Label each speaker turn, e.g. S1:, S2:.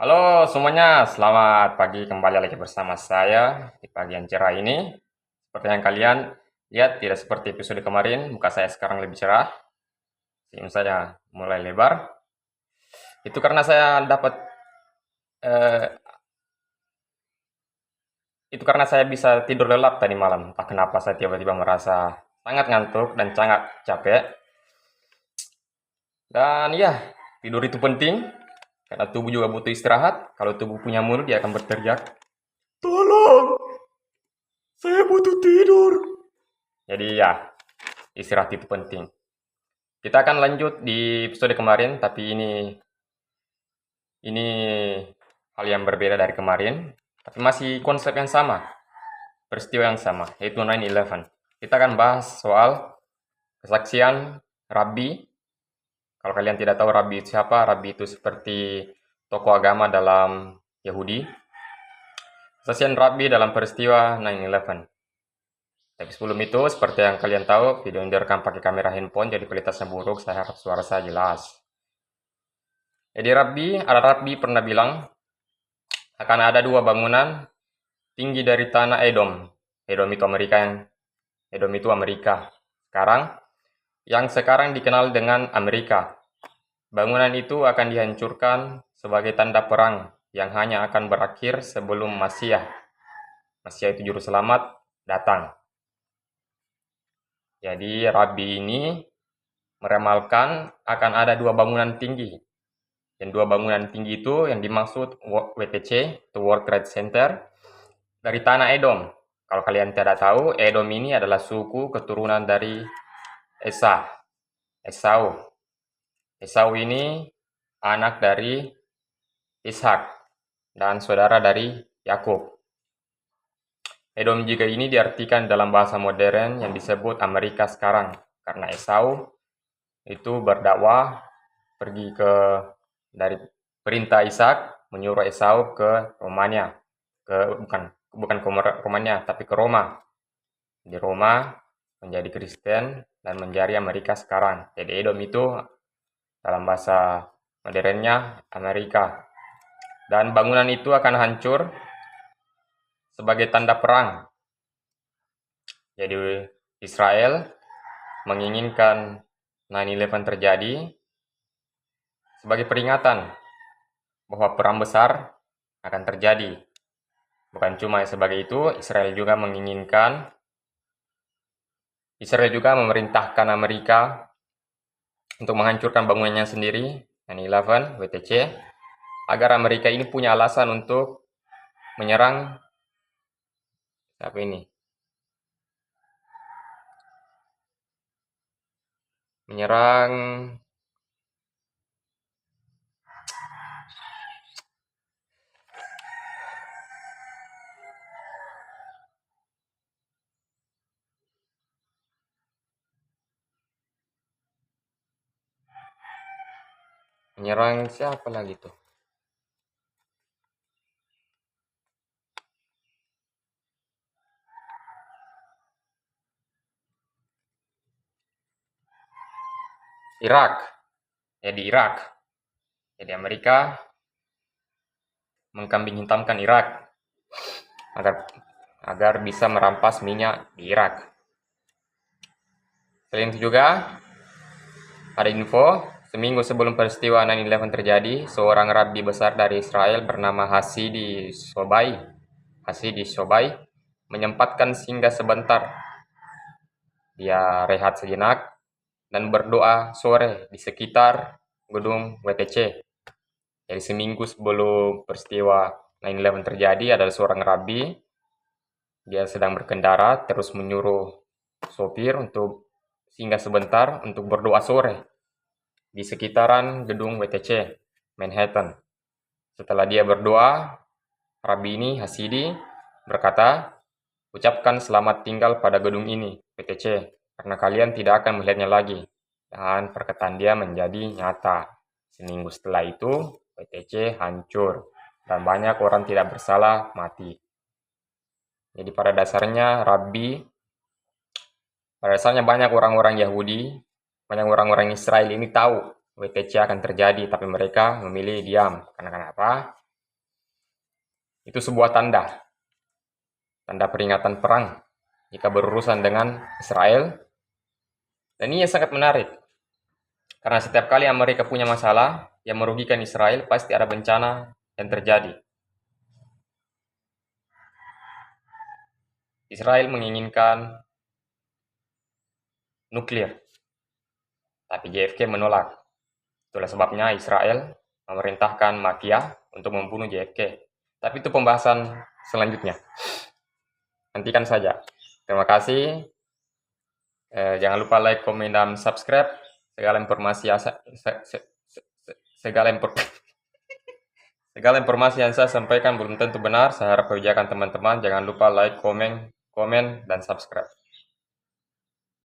S1: Halo semuanya, selamat pagi kembali lagi bersama saya di pagi yang cerah ini. Seperti yang kalian lihat, tidak seperti episode kemarin, muka saya sekarang lebih cerah, senyum saya mulai lebar. Itu karena saya dapat, eh, itu karena saya bisa tidur lelap tadi malam. Entah kenapa saya tiba-tiba merasa sangat ngantuk dan sangat capek. Dan ya, tidur itu penting, karena tubuh juga butuh istirahat. Kalau tubuh punya mulut, dia akan berteriak, "Tolong, saya butuh tidur." Jadi ya, istirahat itu penting. Kita akan lanjut di episode kemarin, tapi ini hal yang berbeda dari kemarin, tapi masih konsep yang sama, peristiwa yang sama, yaitu 9/11. Kita akan bahas soal kesaksian Rabbi. Kalau kalian tidak tahu Rabbi itu siapa, Rabbi itu seperti tokoh agama dalam Yahudi. Kesaksian Rabbi dalam peristiwa 9/11. Tapi sebelum itu, seperti yang kalian tahu, video ini direkam pakai kamera handphone, jadi kualitasnya buruk. Saya harap suara saya jelas. Jadi Rabbi pernah bilang, akan ada dua bangunan tinggi dari tanah Edom. Edom itu Amerika. Yang sekarang dikenal dengan Amerika. Bangunan itu akan dihancurkan sebagai tanda perang yang hanya akan berakhir sebelum Masiah itu juru selamat, datang. Jadi Rabbi ini meramalkan akan ada dua bangunan tinggi. Dan dua bangunan tinggi itu yang dimaksud WTC, itu World Trade Center, dari tanah Edom. Kalau kalian tidak tahu, Edom ini adalah suku keturunan dari Esau. Esau ini anak dari Ishak dan saudara dari Yakub. Edom juga ini diartikan dalam bahasa modern yang disebut Amerika sekarang, karena Esau itu berdakwah pergi dari perintah Ishak menyuruh Esau ke Romania, bukan ke Romania tapi ke Roma. Di Roma menjadi Kristen dan menjadi Amerika sekarang. Jadi Edom itu dalam bahasa modernnya Amerika. Dan bangunan itu akan hancur sebagai tanda perang. Jadi Israel menginginkan 9/11 terjadi sebagai peringatan bahwa perang besar akan terjadi. Bukan cuma sebagai itu, Israel juga memerintahkan Amerika untuk menghancurkan bangunannya sendiri, 9/11, WTC, agar Amerika ini punya alasan untuk menyerang apa ini? Menyerang siapa lagi tuh? Irak. Irak. Jadi Amerika mengkambing hitamkan Irak agar bisa merampas minyak di Irak. Selain itu juga ada info, seminggu sebelum peristiwa 9/11 terjadi, seorang rabi besar dari Israel bernama Hasidi Shobai menyempatkan singgah sebentar. Dia rehat sejenak dan berdoa sore di sekitar gedung WTC. Jadi seminggu sebelum peristiwa 9/11 terjadi, ada seorang rabi, dia sedang berkendara, terus menyuruh sopir untuk singgah sebentar untuk berdoa sore di sekitaran gedung WTC, Manhattan. Setelah dia berdoa, rabi ini, Hasidi, berkata, "Ucapkan selamat tinggal pada gedung ini, WTC, karena kalian tidak akan melihatnya lagi." Dan perkataan dia menjadi nyata. Seminggu setelah itu, WTC hancur dan banyak orang tidak bersalah mati. Jadi pada dasarnya banyak orang-orang Yahudi, banyak orang-orang Israel ini tahu WTC akan terjadi, tapi mereka memilih diam. Karena kenapa? Itu sebuah tanda peringatan perang jika berurusan dengan Israel. Dan ini sangat menarik, karena setiap kali Amerika punya masalah yang merugikan Israel, pasti ada bencana yang terjadi. Israel menginginkan nuklir, tapi JFK menolak. Itulah sebabnya Israel memerintahkan mafia untuk membunuh JFK. Tapi itu pembahasan selanjutnya. Nantikan saja. Terima kasih. Jangan lupa like, komen, dan subscribe. Segala informasi segala informasi yang saya sampaikan belum tentu benar. Saya harap kebijakan teman-teman. Jangan lupa like, komen, dan subscribe.